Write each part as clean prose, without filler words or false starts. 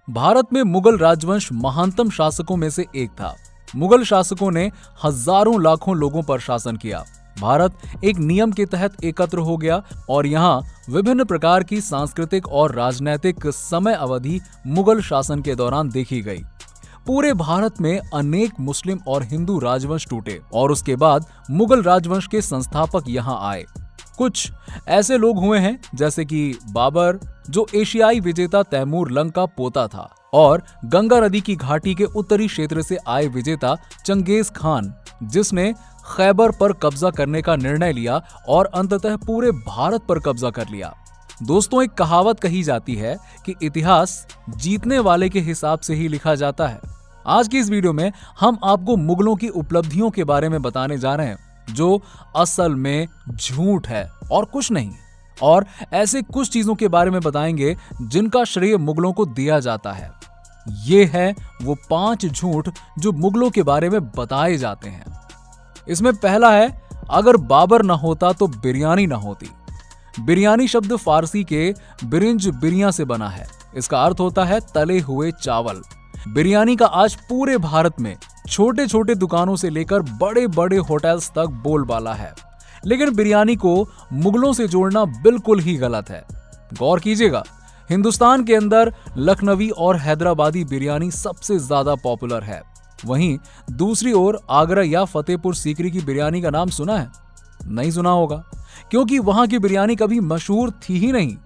भारत में मुगल राजवंश महानतम शासकों में से एक था। मुगल शासकों ने हजारों लाखों लोगों पर शासन किया। भारत एक नियम के तहत एकत्र हो गया और यहाँ विभिन्न प्रकार की सांस्कृतिक और राजनैतिक समय अवधि मुगल शासन के दौरान देखी गई। पूरे भारत में अनेक मुस्लिम और हिंदू राजवंश टूटे और उसके बाद मुगल राजवंश के संस्थापक यहाँ आए। कुछ ऐसे लोग हुए हैं जैसे कि बाबर, जो एशियाई विजेता तैमूर लंग का पोता था, और गंगा नदी की घाटी के उत्तरी क्षेत्र से आए विजेता चंगेज खान, जिसने खैबर पर कब्जा करने का निर्णय लिया और अंततः पूरे भारत पर कब्जा कर लिया। दोस्तों, एक कहावत कही जाती है कि इतिहास जीतने वाले के हिसाब से ही लिखा जाता है। आज की इस वीडियो में हम आपको मुगलों की उपलब्धियों के बारे में बताने जा रहे हैं, जो असल में झूठ है और कुछ नहीं, और ऐसे कुछ चीजों के बारे में बताएंगे जिनका श्रेय मुगलों को दिया जाता है। ये है वो 5 झूठ जो मुगलों के बारे में बताए जाते हैं। इसमें पहला है, अगर बाबर ना होता तो बिरयानी ना होती। बिरयानी शब्द फारसी के बिरिंज बिरिया से बना है। इसका अर्थ होता है तले हुए चावल। बिरयानी का आज पूरे भारत में छोटे छोटे दुकानों से लेकर बड़े बड़े होटल्स तक बोलबाला है। लेकिन बिरयानी को मुगलों से जोड़ना बिल्कुल ही गलत है। गौर कीजिएगा, हिंदुस्तान के अंदर लखनवी और हैदराबादी बिरयानी सबसे ज्यादा पॉपुलर है। वहीं दूसरी ओर आगरा या फतेहपुर सीकरी की बिरयानी का नाम सुना है? नहीं सुना होगा, क्योंकि वहां की बिरयानी कभी मशहूर थी ही नहीं।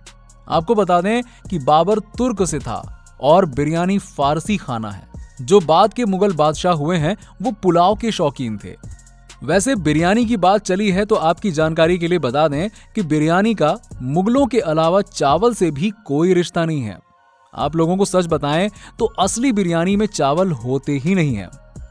आपको बता दें कि बाबर तुर्क से था और बिरयानी फारसी खाना है। जो बाद के मुगल बादशाह हुए हैं वो पुलाव के शौकीन थे। वैसे बिरयानी की बात चली है तो आपकी जानकारी के लिए बता दें कि बिरयानी का मुगलों के अलावा चावल से भी कोई रिश्ता नहीं है। आप लोगों को सच बताएं तो असली बिरयानी में चावल होते ही नहीं है।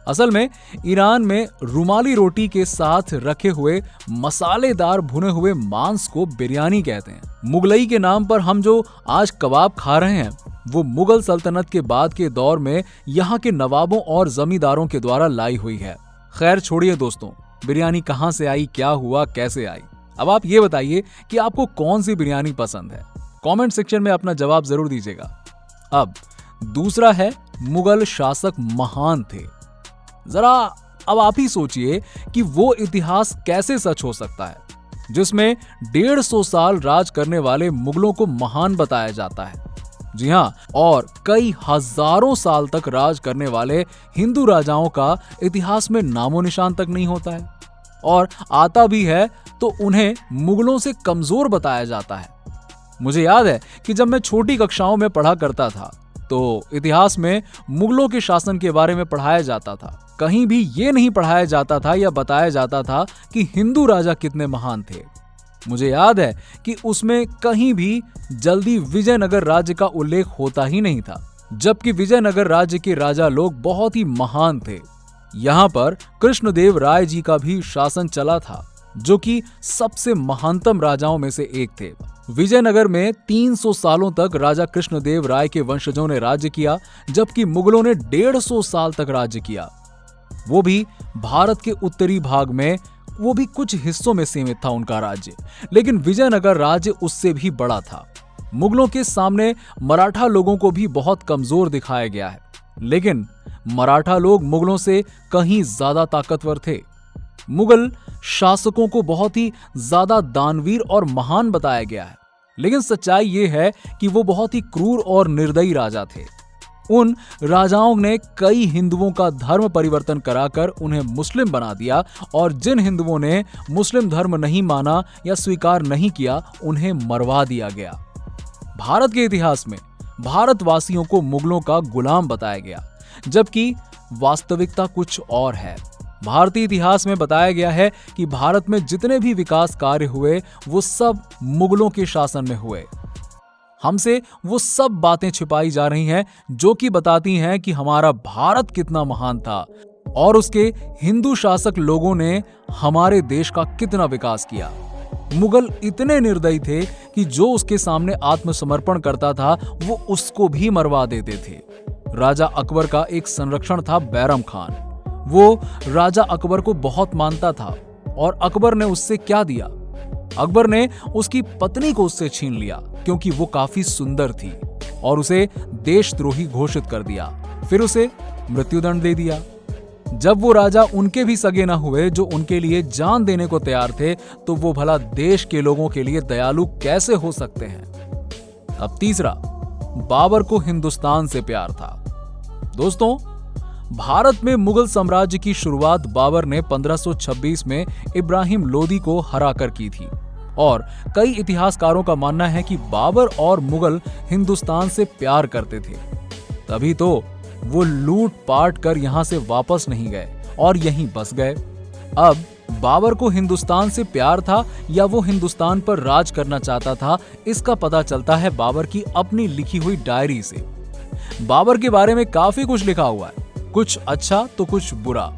असल में ईरान में रुमाली रोटी के साथ रखे हुए मसालेदार भुने हुए मांस को बिरयानी कहते हैं। मुगलई के नाम पर हम जो आज कबाब खा रहे हैं वो मुगल सल्तनत के बाद के दौर में यहाँ के नवाबों और जमींदारों के द्वारा लाई हुई है। खैर छोड़िए दोस्तों, बिरयानी कहाँ से आई, क्या हुआ, कैसे आई। अब आप ये बताइए कि आपको कौन सी बिरयानी पसंद है। कमेंट सेक्शन में अपना जवाब जरूर दीजिएगा। अब दूसरा है, मुगल शासक महान थे। जरा अब आप ही सोचिए कि वो इतिहास कैसे सच हो सकता है जिसमें 150 साल राज करने वाले मुगलों को महान बताया जाता है। जी हाँ, और कई हजारों साल तक राज करने वाले हिंदू राजाओं का इतिहास में नामो निशान तक नहीं होता है, और आता भी है तो उन्हें मुगलों से कमजोर बताया जाता है। मुझे याद है कि जब मैं छोटी कक्षाओं में पढ़ा करता था तो इतिहास में मुगलों के शासन के बारे में पढ़ाया जाता था। कहीं भी ये नहीं पढ़ाया जाता था या बताया जाता था कि हिंदू राजा कितने महान थे। मुझे याद है कि उसमें कहीं भी जल्दी विजयनगर राज्य का उल्लेख होता ही नहीं था, जबकि विजयनगर राज्य के राजा लोग बहुत ही महान थे। यहाँ पर कृष्णदेव राय जी का भी शासन चला था, जो कि सबसे महानतम राजाओं में से एक थे। विजयनगर में 300 सालों तक राजा कृष्णदेव राय के वंशजों ने राज्य किया, जबकि मुगलों ने 150 साल तक राज्य किया। वो भी भारत के उत्तरी भाग में, वो भी कुछ हिस्सों में सीमित था उनका राज्य, लेकिन विजयनगर राज्य उससे भी बड़ा था। मुगलों के सामने मराठा लोगों को भी बहुत कमजोर दिखाया गया है, लेकिन मराठा लोग मुगलों से कहीं ज्यादा ताकतवर थे। मुगल शासकों को बहुत ही ज्यादा दानवीर और महान बताया गया है, लेकिन सच्चाई ये है कि वो बहुत ही क्रूर और निर्दयी राजा थे। उन राजाओं ने कई हिंदुओं का धर्म परिवर्तन कराकर उन्हें मुस्लिम बना दिया, और जिन हिंदुओं ने मुस्लिम धर्म नहीं माना या स्वीकार नहीं किया उन्हें मरवा दिया गया। भारत के इतिहास में भारतवासियों को मुगलों का गुलाम बताया गया, जबकि वास्तविकता कुछ और है। भारतीय इतिहास में बताया गया है कि भारत में जितने भी विकास कार्य हुए वो सब मुगलों के शासन में हुए। हमसे वो सब बातें छिपाई जा रही हैं जो कि बताती हैं कि हमारा भारत कितना महान था और उसके हिंदू शासक लोगों ने हमारे देश का कितना विकास किया। मुगल इतने निर्दयी थे कि जो उसके सामने आत्मसमर्पण करता था वो उसको भी मरवा देते थे। राजा अकबर का एक संरक्षण था बैरम खान। वो राजा अकबर को बहुत मानता था और अकबर ने उससे क्या दिया? अकबर ने उसकी पत्नी को उससे छीन लिया क्योंकि वो काफी सुंदर थी। और उसे देशद्रोही घोषित कर दिया। फिर उसे मृत्युदंड दे दिया। जब वो राजा उनके भी सगे न हुए जो उनके लिए जान देने को तैयार थे, तो वो भला देश के लोगों के लिए दयालु कैसे हो सकते हैं। अब तीसरा, बाबर को हिंदुस्तान से प्यार था। दोस्तों, भारत में मुगल साम्राज्य की शुरुआत बाबर ने 1526 में इब्राहिम लोदी को हराकर की थी और कई इतिहासकारों का मानना है कि बाबर और मुगल हिंदुस्तान से प्यार करते थे, तभी तो वो लूट पाट कर यहां से वापस नहीं गए और यहीं बस गए। अब बाबर को हिंदुस्तान से प्यार था या वो हिंदुस्तान पर राज करना चाहता था, इसका पता चलता है बाबर की अपनी लिखी हुई डायरी से। बाबर के बारे में काफी कुछ लिखा हुआ है, कुछ अच्छा तो कुछ बुरा।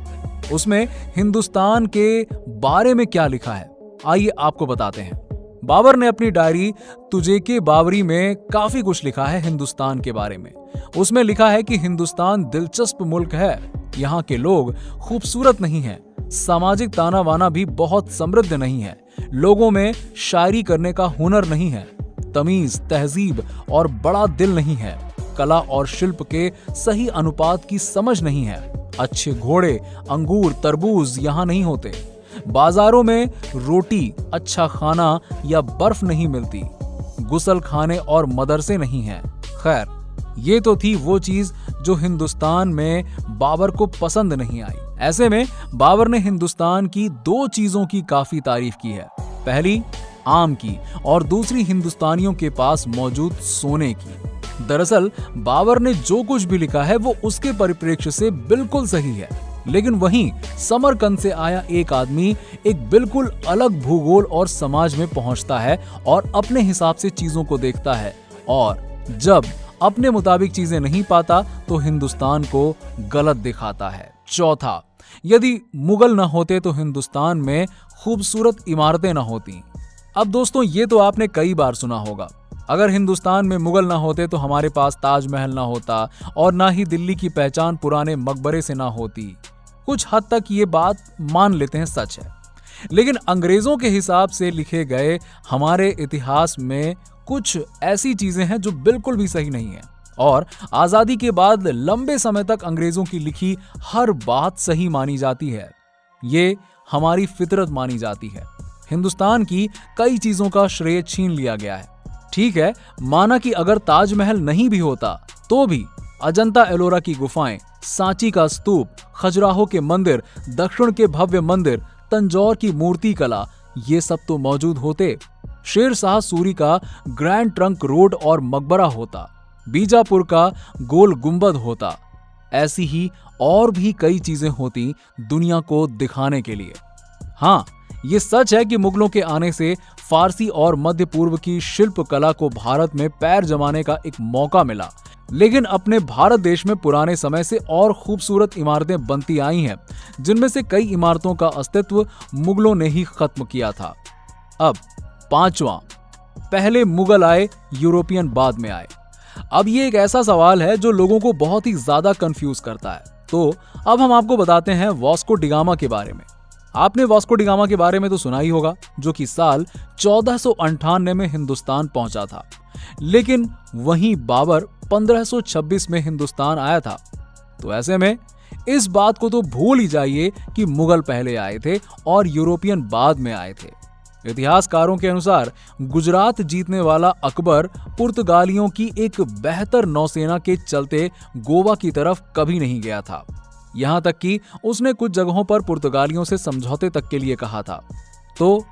उसमें हिंदुस्तान के बारे में क्या लिखा है, आइए आपको बताते हैं। बाबर ने अपनी डायरी तुझे के बाबरी में काफी कुछ लिखा है हिंदुस्तान के बारे में। उसमें लिखा है कि हिंदुस्तान दिलचस्प मुल्क है, यहाँ के लोग खूबसूरत नहीं हैं, सामाजिक ताना बाना भी बहुत समृद्ध नहीं है, लोगों में शायरी करने का हुनर नहीं है, तमीज, तहजीब और बड़ा दिल नहीं है, कला और शिल्प के सही अनुपात की समझ नहीं है, अच्छे घोड़े, अंगूर, तरबूज यहाँ नहीं होते, बाजारों में रोटी, अच्छा खाना या बर्फ नहीं मिलती, गुसल खाने और मदरसे नहीं हैं। खैर, ये तो थी वो चीज जो हिंदुस्तान में बाबर को पसंद नहीं आई। ऐसे में बाबर ने हिंदुस्तान की दो चीजों की काफी तारीफ की है। पहली आम की और दूसरी हिंदुस्तानियों के पास मौजूद सोने की। दरअसल बाबर ने जो कुछ भी लिखा है वो उसके परिप्रेक्ष्य से बिल्कुल सही है, लेकिन वहीं समरकंद से आया एक आदमी एक बिल्कुल अलग भूगोल और समाज में पहुंचता है और अपने हिसाब से चीजों को देखता है, और जब अपने मुताबिक चीजें नहीं पाता तो हिंदुस्तान को गलत दिखाता है। चौथा, यदि मुगल न होते तो हिंदुस्तान में खूबसूरत इमारतें न होती। अब दोस्तों, ये तो आपने कई बार सुना होगा, अगर हिंदुस्तान में मुगल ना होते तो हमारे पास ताजमहल ना होता और ना ही दिल्ली की पहचान पुराने मकबरे से ना होती। कुछ हद तक ये बात मान लेते हैं, सच है, लेकिन अंग्रेजों के हिसाब से लिखे गए हमारे इतिहास में कुछ ऐसी चीजें हैं जो बिल्कुल भी सही नहीं है, और आजादी के बाद लंबे समय तक अंग्रेजों की लिखी हर बात सही मानी जाती है। ये हमारी फितरत मानी जाती है। हिंदुस्तान की कई चीजों का श्रेय छीन लिया गया है। ठीक है, माना कि अगर ताजमहल नहीं भी होता तो भी अजंता एलोरा की गुफाएं, सांची का स्तूप, खजुराहो के मंदिर, दक्षिण के भव्य मंदिर, तंजौर की मूर्ति कला, ये सब तो मौजूद होते। शेर शाह सूरी का ग्रैंड ट्रंक रोड और मकबरा होता, बीजापुर का गोल गुंबद होता। ऐसी ही और भी कई चीजें होती दुनिया को दिखाने के लिए। हाँ, ये सच है कि मुगलों के आने से फारसी और मध्य पूर्व की शिल्प कला को भारत में पैर जमाने का एक मौका मिला, लेकिन अपने भारत देश में पुराने समय से और खूबसूरत इमारतें बनती आई हैं, जिनमें से कई इमारतों का अस्तित्व मुगलों ने ही खत्म किया था। अब पांचवां, पहले मुगल आए, यूरोपियन बाद में आए। अब ये एक ऐसा सवाल है जो लोगों को बहुत ही ज्यादा कंफ्यूज करता है। तो अब हम आपको बताते हैं वास्को डी गामा के बारे में। आपने वास्को डी गामा के बारे में तो सुना ही होगा, जो कि साल 1498 में हिंदुस्तान पहुंचा था, लेकिन वहीं बाबर 1526 में हिंदुस्तान आया था। तो ऐसे में इस बात को तो भूल ही जाइए कि मुगल पहले आए थे और यूरोपियन बाद में आए थे। इतिहासकारों के अनुसार गुजरात जीतने वाला अकबर पुर्तगालियों की एक बेहतर नौसेना के चलते गोवा की तरफ कभी नहीं गया था। यहां तक कि उसने कुछ जगहों पर पुर्तगालियों से समझौते तक के लिए कहा था। तो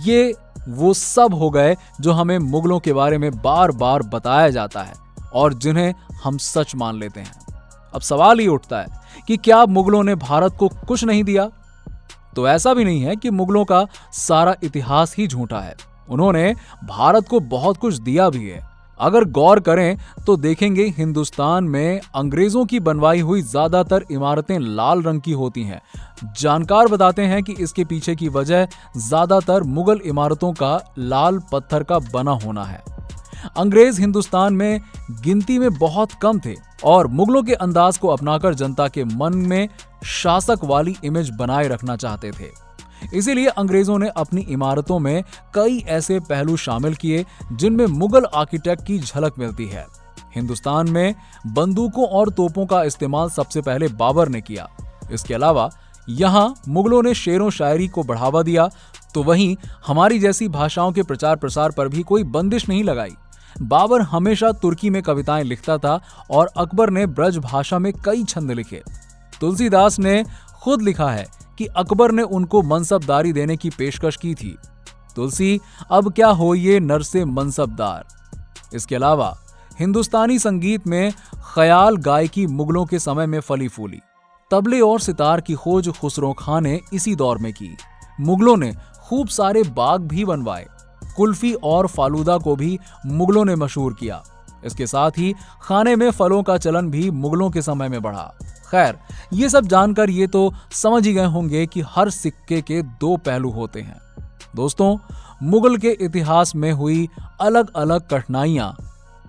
ये वो सब हो गए जो हमें मुगलों के बारे में बार बार बताया जाता है और जिन्हें हम सच मान लेते हैं। अब सवाल ही उठता है कि क्या मुगलों ने भारत को कुछ नहीं दिया? तो ऐसा भी नहीं है कि मुगलों का सारा इतिहास ही झूठा है। उन्होंने भारत को बहुत कुछ दिया भी है। अगर गौर करें तो देखेंगे हिंदुस्तान में अंग्रेजों की बनवाई हुई ज्यादातर इमारतें लाल रंग की होती हैं। जानकार बताते हैं कि इसके पीछे की वजह ज्यादातर मुगल इमारतों का लाल पत्थर का बना होना है। अंग्रेज हिंदुस्तान में गिनती में बहुत कम थे और मुगलों के अंदाज को अपनाकर जनता के मन में शासक वाली इमेज बनाए रखना चाहते थे। इसीलिए अंग्रेजों ने अपनी इमारतों में कई ऐसे पहलू शामिल किए जिनमें मुगल आर्किटेक्ट की झलक मिलती है। हिंदुस्तान में बंदूकों और तोपों का इस्तेमाल सबसे पहले बाबर ने किया। इसके अलावा यहां मुगलों ने शेरो शायरी को बढ़ावा दिया, तो वहीं हमारी जैसी भाषाओं के प्रचार प्रसार पर भी कोई बंदिश नहीं लगाई। बाबर हमेशा तुर्की में कविताएं लिखता था और अकबर ने ब्रज भाषा में कई छंद लिखे। तुलसीदास ने खुद लिखा है कि अकबर ने उनको मनसबदारी देने की पेशकश की थी। तुलसी अब क्या हो ये नर से मनसबदार। इसके अलावा हिंदुस्तानी संगीत में ख्याल गायकी मुगलों के समय में फली फूली। तबले और सितार की खोज खुसरो खां ने इसी दौर में की। मुगलों ने खूब सारे बाग भी बनवाए। कुल्फी और फालूदा को भी मुगलों ने मशहूर किया। इसके साथ ही खाने में फलों का चलन भी मुगलों के समय में बढ़ा। खैर, ये सब जानकर ये तो समझ ही गए होंगे कि हर सिक्के के दो पहलू होते हैं। दोस्तों, मुगल के इतिहास में हुई अलग अलग कठिनाइयां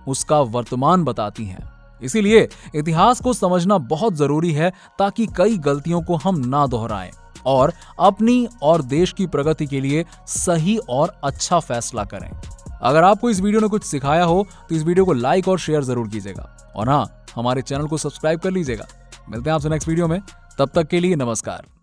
उसका वर्तमान बताती हैं। इसीलिए इतिहास को समझना बहुत जरूरी है ताकि कई गलतियों को हम ना दोहराएं और अपनी और देश की प्रगति के लिए सही और अच्छा फैसला करें। अगर आपको इस वीडियो ने कुछ सिखाया हो तो इस वीडियो को लाइक और शेयर जरूर कीजिएगा और हाँ, हमारे चैनल को सब्सक्राइब कर लीजिएगा। मिलते हैं आपसे नेक्स्ट वीडियो में, तब तक के लिए नमस्कार।